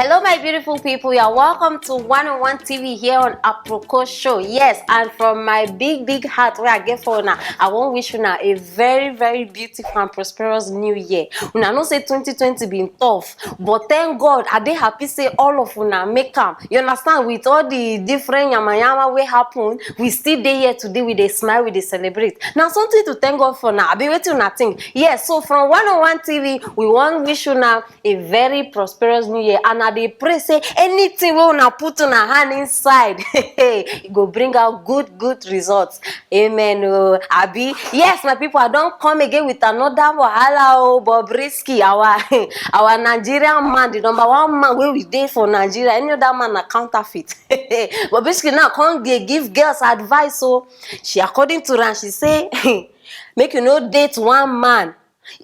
Hello, my beautiful people. You are welcome to 101 TV here on Aproko Show. Yes, and from my big heart where I get for now, I want to wish you now a very beautiful and prosperous new year. Una know say 2020 been tough, but thank God I dey happy say all of una make am. You understand? With all the different yama wey happen, we still dey here today with a smile, with a celebrate. Now something to thank God for now. I be waiting una think. Yes, so from 101 TV, we want wish you now a very prosperous new year, and I dey pray say anything wey una put una hand inside e go bring out good results. Amen. Abi, yes, my people, I don come again with another wahala. Bobrisky, our Nigerian man, the number one man wey we dey for Nigeria. Any other man na counterfeit. Bobrisky now come dey give girls advice. So she, according to her, she say make you no date one man.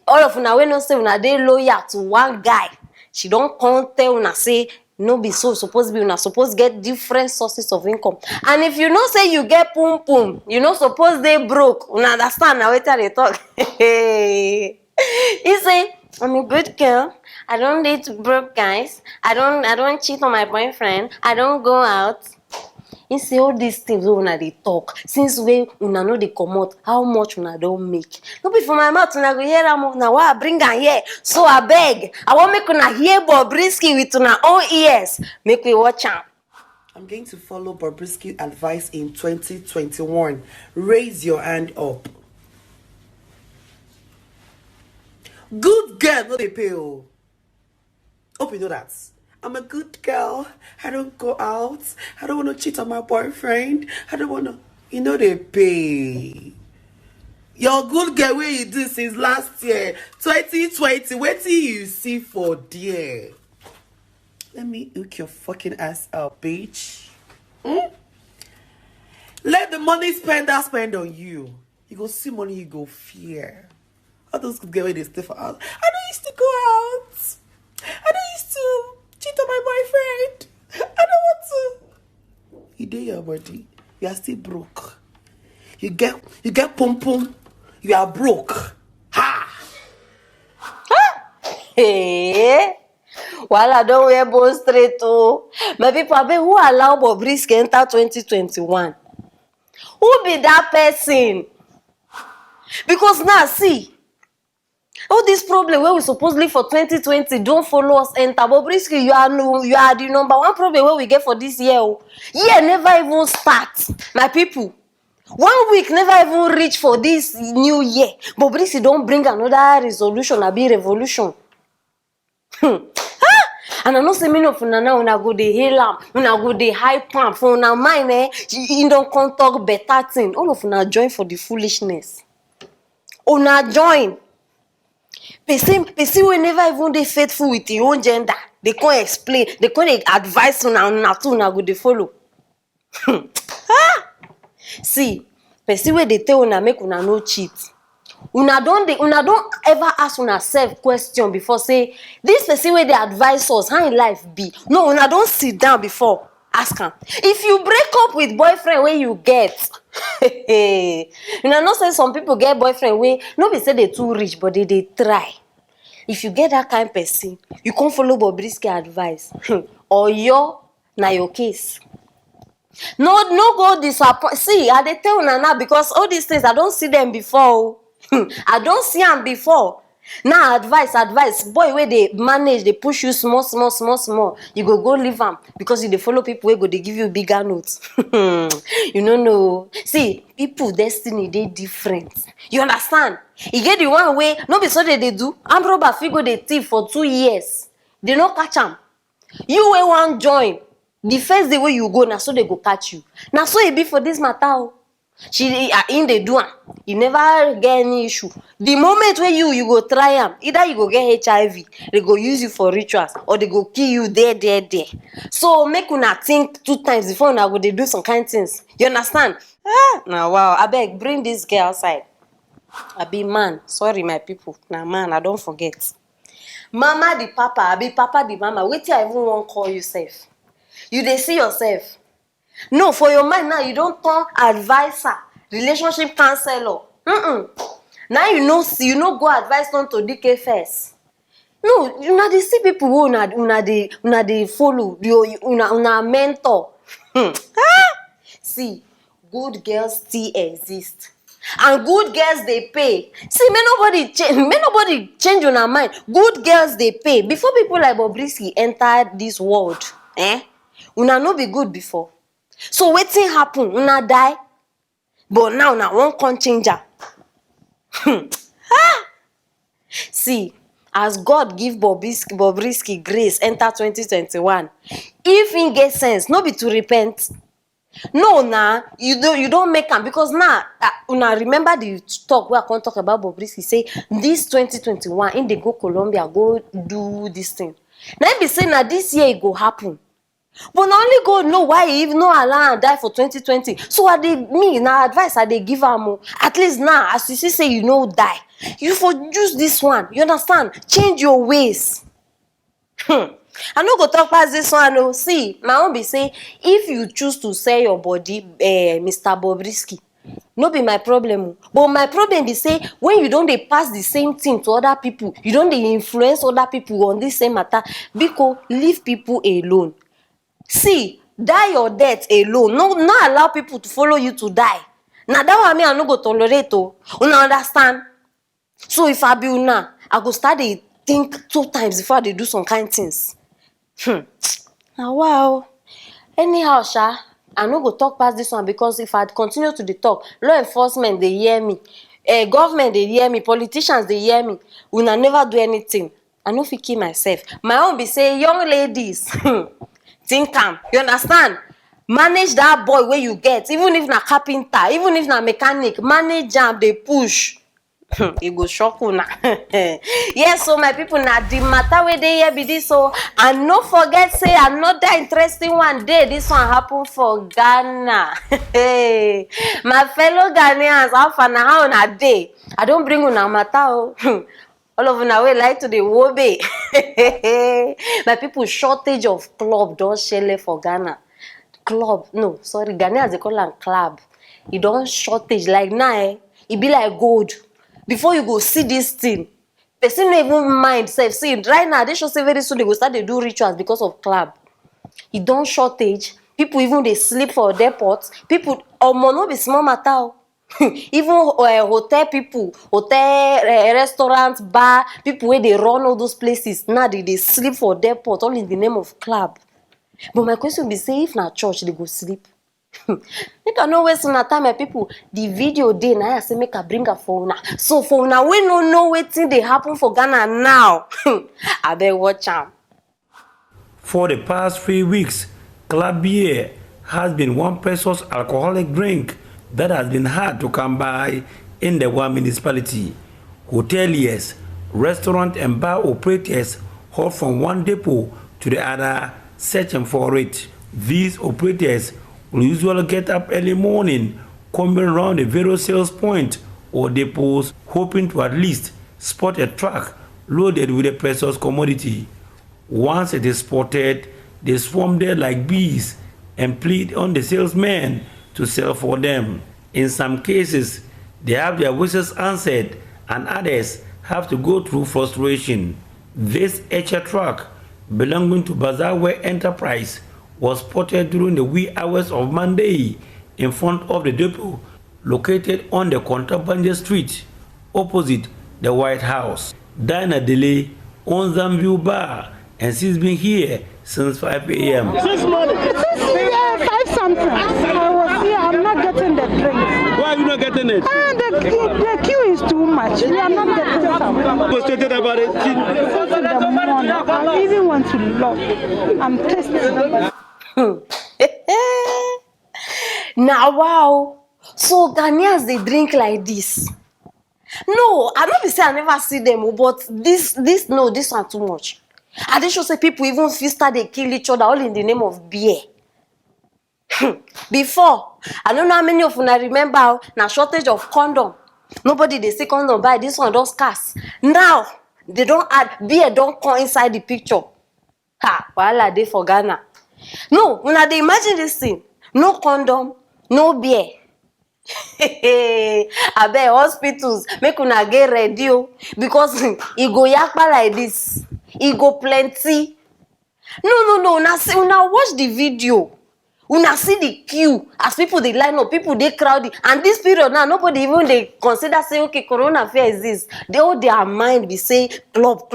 All of una wey know say una dey loyal to one guy. She don't come tell una say no be so suppose be, una suppose get different sources of income. And if you know say you get pum, you know suppose they broke. Una understand now wetin I dey talk. He say, I'm a good girl. I don't date broke guys. I don't cheat on my boyfriend. I don't go out. He say all these things wey una dey talk since wey una no dey comot, how much una don make. No be for my mouth una go hear am. Na why I bring am here. So abeg, I wan make una hear Bobrisky with una own ears. Make we watch am. I'm going to follow Bobrisky's advice in 2021. Raise your hand up. Good girl, no dey pay. Hope you know that. I'm a good girl. I don't go out. I don't want to cheat on my boyfriend. I don't want to, they pay. Your good girl where you do since last year, 2020. Wait till you see for dear. Let me hook your fucking ass up, bitch. Let the money spender spend on you. You go see money, you go fear. All those good girls, they stay for house. I don't used to go out. I don't used to cheat on my boyfriend. I don't want to. You did your body. You are still broke. You get pum. You are broke. Ha! Hey. While I don't wear both straight too. My people, who allow Bobrisky enter 2021? Who be that person? Because now see, all this problem where we supposedly for 2020 don't follow us enter. Bobrisky, you are the number one problem where we get for this year. Year never even start. My people, 1 week never even reach for this new year. Bobrisky don't bring another resolution, a big revolution. And I know say many of una now una go dey hail am, una go dey hype am for una mind. You don't come talk better thing. All of una join for the foolishness. Una join. Person will never even dey faithful with your own gender. They can't explain. They can't advise una too una go dey follow. See, person wey dey tell una make una no cheat. Una don't ever ask una self question before say this person wey dey advise us how in life be. No, una don't sit down before ask am. If you break up with boyfriend wey you get, una know say some people get boyfriend wey no be say they too rich, but they try. If you get that kind person, you can't follow Bobrisky advice. Or na your case. No go disappoint. See, I dey tell una now because all these things I don't see them before. I don't see them before. Now advice. Boy, where they manage, they push you small. You go leave them because you dey follow people where go they give you bigger notes. You know. See, people destiny they different. You understand? You get the one way, no be so they do. Armed robber fit go dey thief for 2 years. They no catch am. You wey wan join. The first day where you go, now so they go catch you. Now so it be for this matter. She in the do am. You never get any issue. The moment where you go try am, either you go get HIV, they go use you for rituals, or they go kill you there. So make una think 2 times before una go they do some kind things. You understand? Now wow, I beg bring this girl outside. I be man. Sorry, my people. Now man, I don't forget. Mama the papa, I be papa the mama. Wait till I even won't call you safe. You they see yourself. No, for your mind now, you don't turn advisor, relationship counselor. Now you know go advise them to DK first. No, una dey see people who una dey follow, una mentor. See, good girls still exist. And good girls dey pay. See, may nobody change una mind. Good girls dey pay. Before people like Bobrisky enter this world, una no be good before. So wetin happen? Una die. But now una wan come change am. See, as God give Bobrisky grace enter 2021, if he get sense, no be to repent. No, you don't make am, because now una remember the talk wey I come talk about Bobrisky, say this 2021 in dey go Colombia go do this thing. Na him be say na this year e go happen. But na only God know why he even no allow am die for 2020. So na advice I dey give am. At least now, as you see say you no die, you for use this one. You understand? Change your ways. I no go talk past this one. No, see, my own be say, if you choose to sell your body, Mr. Bobrisky, no be my problem. But my problem be say, when you don't dey pass the same thing to other people, you don't dey influence other people on this same matter, because leave people alone. See, die your death alone. No allow people to follow you to die. Now that one I no go tolerate. Una understand? So if I be una, I go start dey think 2 times before they do some kind things. Now wow. Anyhow, I no go talk past this one, because if I continue to talk, law enforcement they hear me, government they hear me, politicians they hear me. Una never do anything. I no fit kill myself. My own be say, young ladies, think am. You understand? Manage that boy where you get, even if na carpenter, even if na mechanic, manage am, dey push. E go shock una. Yes, so my people, na the matter wey dey here be this. So, and no forget say another interesting one day. This one happen for Ghana. My fellow Ghanaians, how far na how una dey? I don't bring una matter. All of una wey like to dey wobe. My people, shortage of club don shele for Ghana. Club, no, sorry, Ghanaians they call am club. E don shortage like now. E be like gold. Before you go see this thing, person no even mind sef. See, right now they show say very soon they go start dey do rituals because of club. E don shortage. People even dey sleep for depots. People, no be small matter. Even hotel people, restaurant, bar, people where they run all those places, now they sleep for depot all in the name of club. But my question be say, if na church they go sleep. Make I no waste una time, my people. The video day na I say make I bring her for una. So for una we no know wetin dey happen for Ghana now. I beg watch am. For the past 3 weeks, club beer has been one person's alcoholic drink that has been hard to come by in the one municipality. Hoteliers, restaurant and bar operators hop from one depot to the other searching for it. These operators will usually get up early morning, coming around the various sales point or depots, hoping to at least spot a truck loaded with a precious commodity. Once it is spotted, they swarm there like bees and plead on the salesmen to sell for them. In some cases, they have their wishes answered, and others have to go through frustration. This Echa truck, belonging to Bazaarware Enterprise, was spotted during the wee hours of Monday in front of the depot located on the Kontrabanje Street opposite the White House. Dina Delay owns Zamview Bar and she's been here since 5 a.m. 6 morning. 5 something. I was here. I'm not getting the drink. Why are you not getting it? The queue is too much. We are not getting some. Frustrated about it. In the morning, I even want to lock. I'm testing. Now wow. So Ghanaians they drink like this. No, I don't be say I never see them, but this one too much. I dey sure say people even feel start they kill each other all in the name of beer. Before, I don't know how many of una remember na shortage of condom. Nobody they say condom buy, this one don scarce. Now they don't add beer, don't come inside the picture. Ha, wahala dey for Ghana. No, una dey imagine this thing. No condom, no beer. Abeg hospitals make una get ready because e go yakpa like this. e go plenty. No, una watch the video. Una see the queue as people dey line up, people dey crowded, and this period now nobody even dey consider say okay, corona affair exist. They all their mind be say club.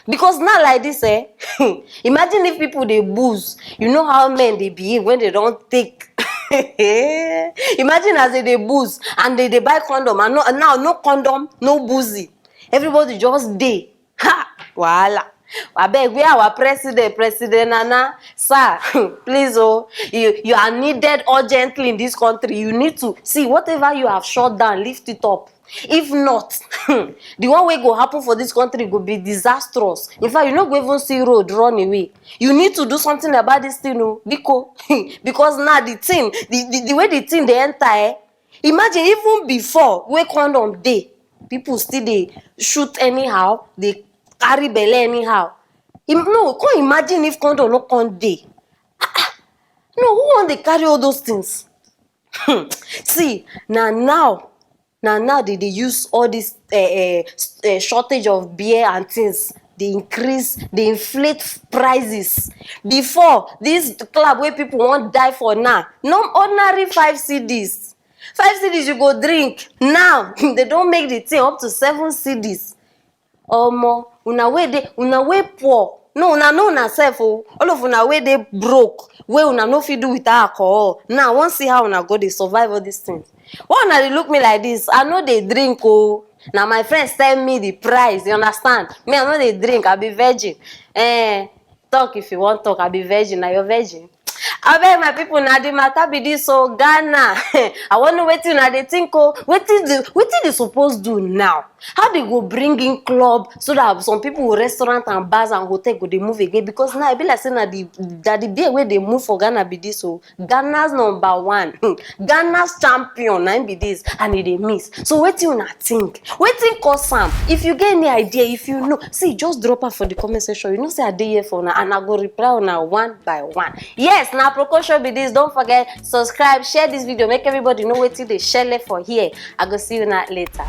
Because now like this, imagine if people dey booze. You know how men dey behave when they don't take. Imagine as they booze and they buy condom and now no condom, no boozy. Everybody just dey. Ha! Wahala. Abeg, where our President Nana, sir, please, you are needed urgently in this country. You need to see whatever you have shut down, lift it up. If not, the one way go happen for this country go be disastrous. In fact, you no go even see road run away. You need to do something about this thing, because now the thing, the way the thing they enter, imagine even before wey condom dey, people still dey shoot anyhow, they carry belle anyhow. No, can't imagine if condom no come dey. No, who want dey carry all those things? See, now they use all this shortage of beer and things. They inflate prices. Before, this club where people won't die for now, no ordinary 5 cedis. 5 cedis you go drink. Now, they don't make the thing up to 7 cedis. Omo, una way poor. No, una know una self, all of una way they broke. Where una no fit do with alcohol. Now, I want see how una go dey survive all these things. Why una dey look me like this? I know they drink, Now my friends tell me the price, you understand? Me, I know they drink, I be virgin. Talk if you want talk, I be virgin, now you're virgin. I beg my people, now the matter be this, so Ghana. I want to wait till now they think, what they supposed to do now? How they go bring in club so that some people will restaurant and bars and hotel go they move again? Because now I be like saying that the day where they move for Ghana be this, so Ghana's #1, Ghana's champion, now be this, and they miss. So wait till not think, waiting cause Sam. If you get any idea, if you know, see, just drop her for the comment section. You know, say I dey here for now, and I go reply on her one by one. Yes, now precaution be this. Don't forget, subscribe, share this video, make everybody know what they share for here. I go see you now later.